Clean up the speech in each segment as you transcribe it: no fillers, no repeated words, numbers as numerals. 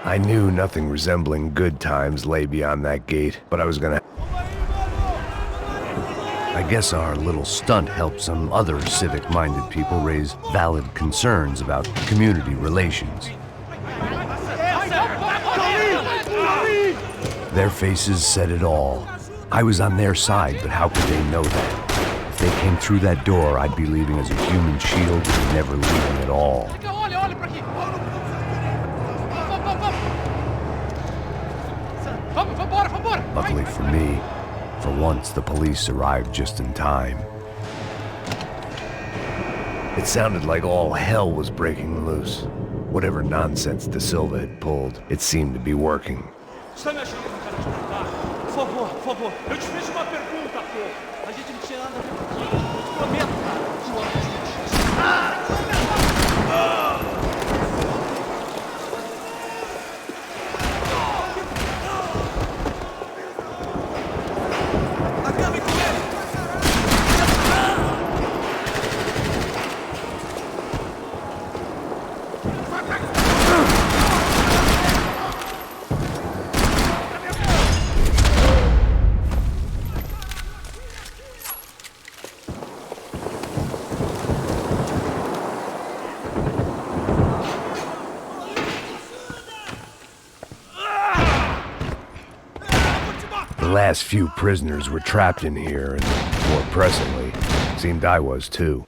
I knew nothing resembling good times lay beyond that gate, but I was gonna... I guess our little stunt helped some other civic-minded people raise valid concerns about community relations. Their faces said it all. I was on their side, but how could they know that? If they came through that door, I'd be leaving as a human shield and never leaving at all. Luckily for me, for once the police arrived just in time. It sounded like all hell was breaking loose. Whatever nonsense Da Silva had pulled, it seemed to be working. Está me ajudando, cara, de voltar? Por favor. Eu te fiz uma pergunta, pô. A gente não tinha nada a ver com aquilo. Eu te prometo, cara. Que hora que a gente... Acabe com ele! The last few prisoners were trapped in here, and more pressingly, seemed I was too.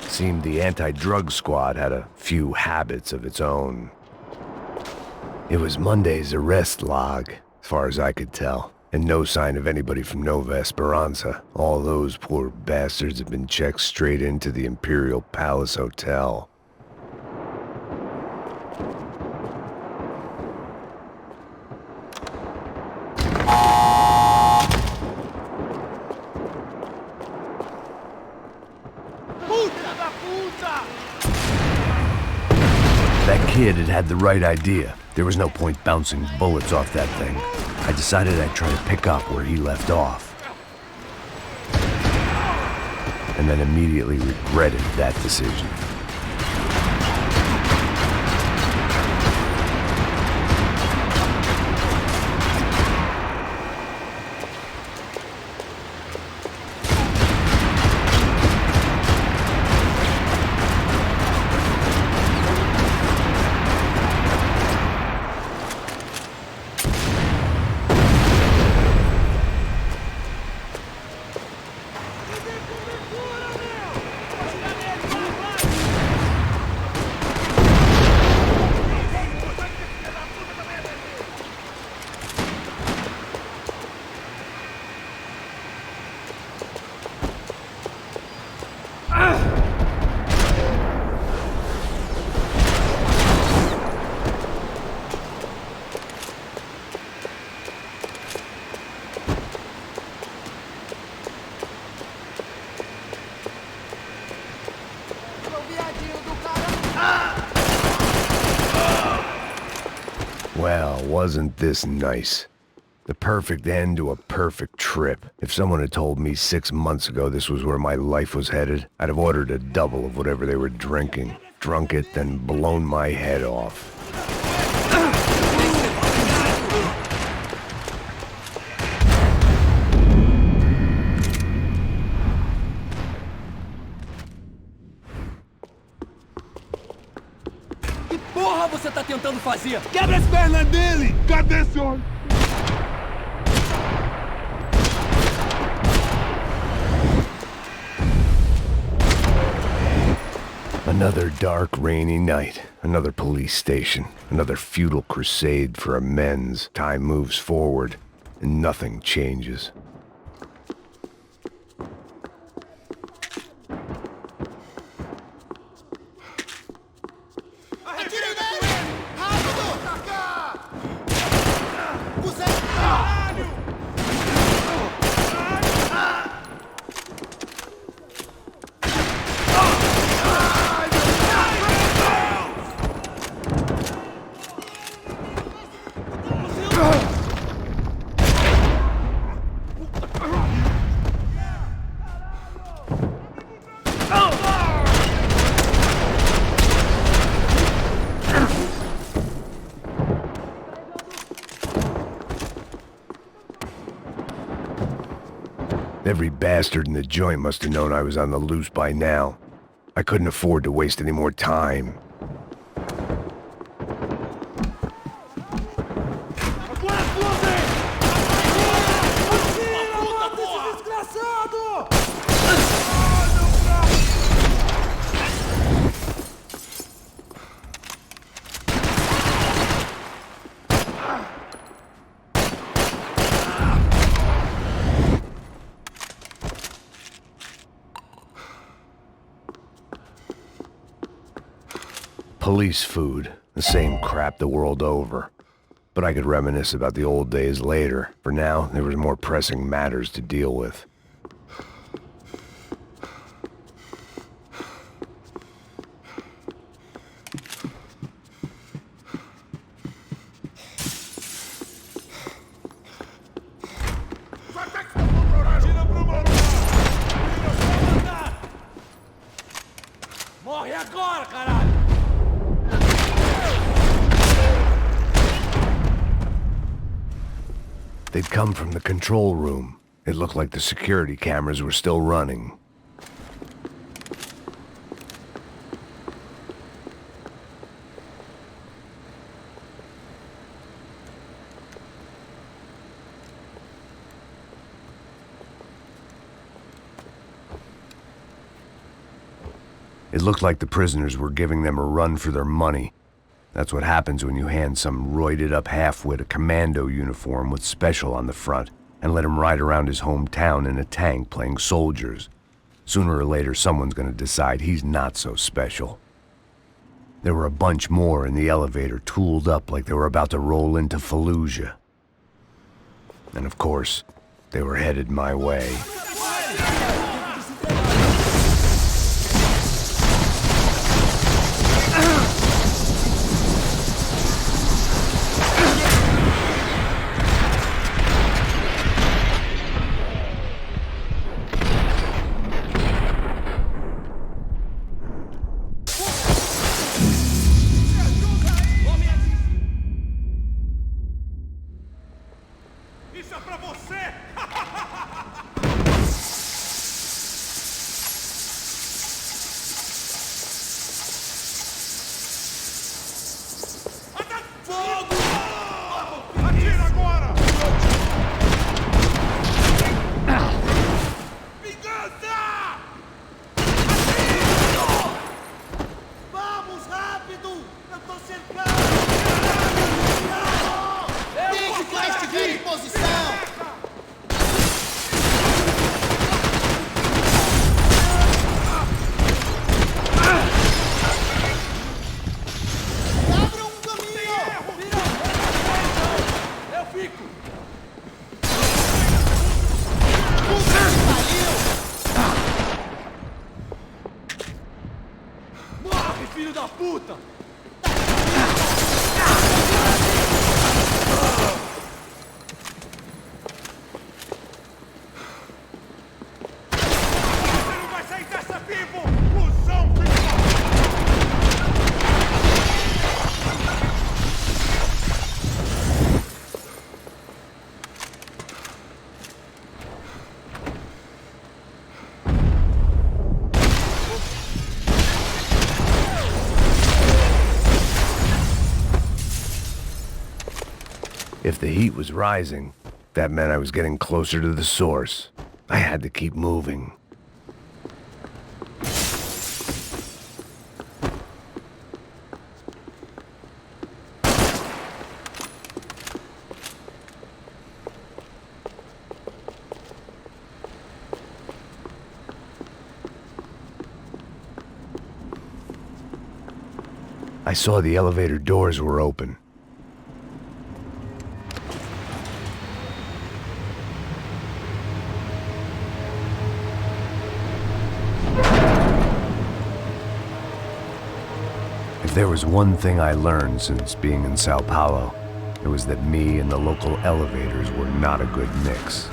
Seemed the anti-drug squad had a few habits of its own. It was Monday's arrest log, as far as I could tell, and no sign of anybody from Nova Esperanza. All those poor bastards had been checked straight into the Imperial Palace Hotel. That kid had the right idea. There was no point bouncing bullets off that thing. I decided I'd try to pick up where he left off. And then immediately regretted that decision. Well, wasn't this nice? The perfect end to a perfect trip. If someone had told me 6 months ago this was where my life was headed, I'd have ordered a double of whatever they were drinking, drunk it, then blown my head off. Que porra você tá tentando fazer? Quebra as pernas dele! Cadê, senhor? Another dark, rainy night. Another police station. Another futile crusade for amends. Time moves forward, and nothing changes. Atirem nele! Rápido! Pra cá! Cusé! Every bastard in the joint must have known I was on the loose by now. I couldn't afford to waste any more time. Police food, the same crap the world over. But I could reminisce about the old days later. For now, there was more pressing matters to deal with. Morre agora, caralho! They'd come from the control room. It looked like the security cameras were still running. It looked like the prisoners were giving them a run for their money. That's what happens when you hand some roided-up halfwit a commando uniform with special on the front and let him ride around his hometown in a tank playing soldiers. Sooner or later, someone's gonna decide he's not so special. There were a bunch more in the elevator, tooled up like they were about to roll into Fallujah. And of course, they were headed my way. Isso é pra você! Fogo! Atira agora! Vingança! Vamos, rápido! Eu tô cercado! Deixe que eu estiver em posição! Abra um caminho! Eu fico! Puta que pariu! Morre, filho da puta! Você não vai sair dessa vivo! Cusão, filho da... If the heat was rising, that meant I was getting closer to the source. I had to keep moving. I saw the elevator doors were open. If there was one thing I learned since being in Sao Paulo, it was that me and the local elevators were not a good mix.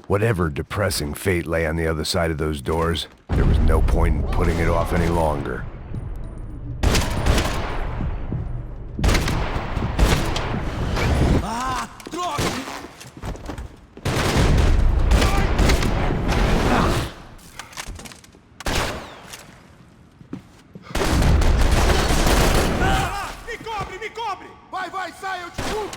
Whatever depressing fate lay on the other side of those doors, there was no point in putting it off any longer. Ah, droga! Me cobre, me cobre! Vai, vai, sai, eu te juro!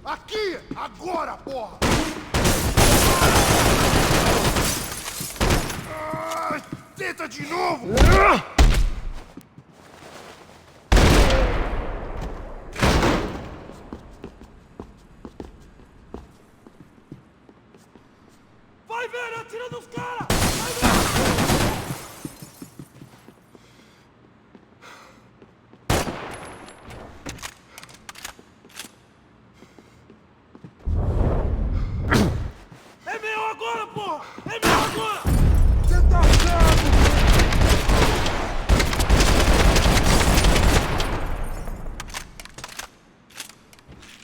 Aqui! Agora, porra! Tenta de novo! Vai ver, atira nos caras! Vai ver! É meu agora, porra! É meu agora! Você tá cego!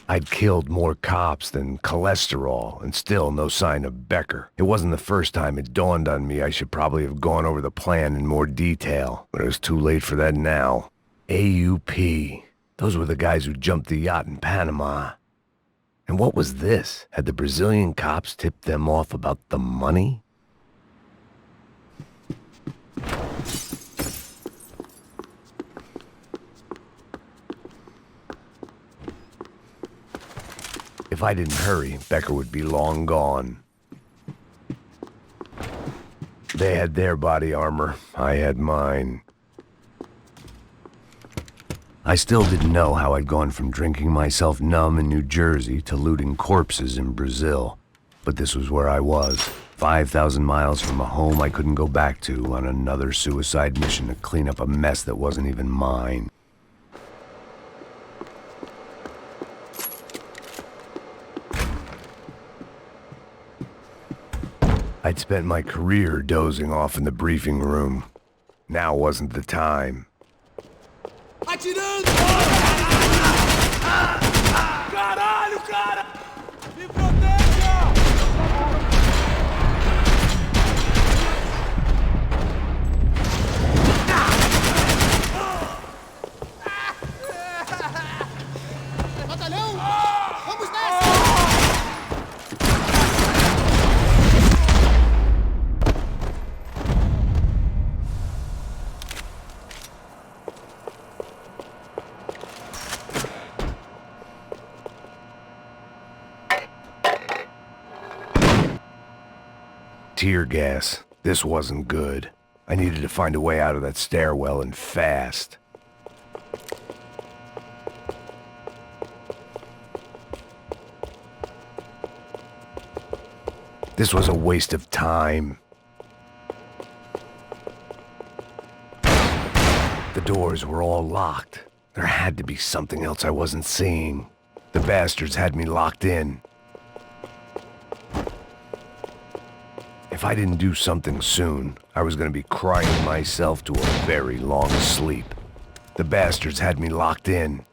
I'd killed more cops than cholesterol, and still no sign of Becker. It wasn't the first time it dawned on me I should probably have gone over the plan in more detail, but it was too late for that now. AUP. Those were the guys who jumped the yacht in Panama. And what was this? Had the Brazilian cops tipped them off about the money? If I didn't hurry, Becker would be long gone. They had their body armor. I had mine. I still didn't know how I'd gone from drinking myself numb in New Jersey to looting corpses in Brazil. But this was where I was, 5,000 miles from a home I couldn't go back to, on another suicide mission to clean up a mess that wasn't even mine. I'd spent my career dozing off in the briefing room. Now wasn't the time. Atirando! Caralho, cara! Me proteja! Batalhão! Vamos nessa! Tear gas. This wasn't good. I needed to find a way out of that stairwell and fast. This was a waste of time. The doors were all locked. There had to be something else I wasn't seeing. The bastards had me locked in. If I didn't do something soon, I was going to be crying myself to a very long sleep. The bastards had me locked in.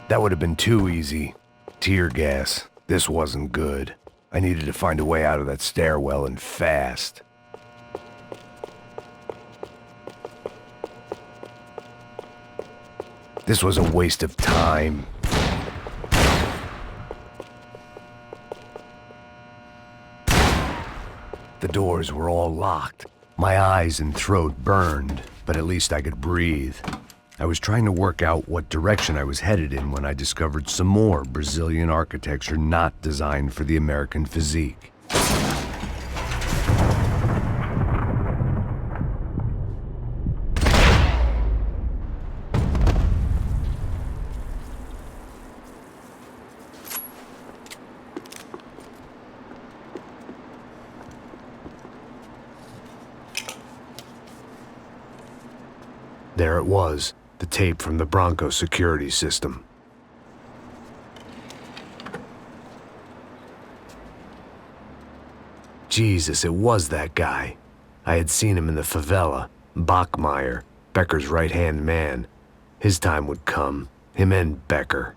That would have been too easy. Tear gas. This wasn't good. I needed to find a way out of that stairwell and fast. This was a waste of time. The doors were all locked. My eyes and throat burned, but at least I could breathe. I was trying to work out what direction I was headed in when I discovered some more Brazilian architecture not designed for the American physique. There it was, the tape from the Bronco security system. Jesus, it was that guy. I had seen him in the favela, Bachmeyer, Becker's right-hand man. His time would come, him and Becker.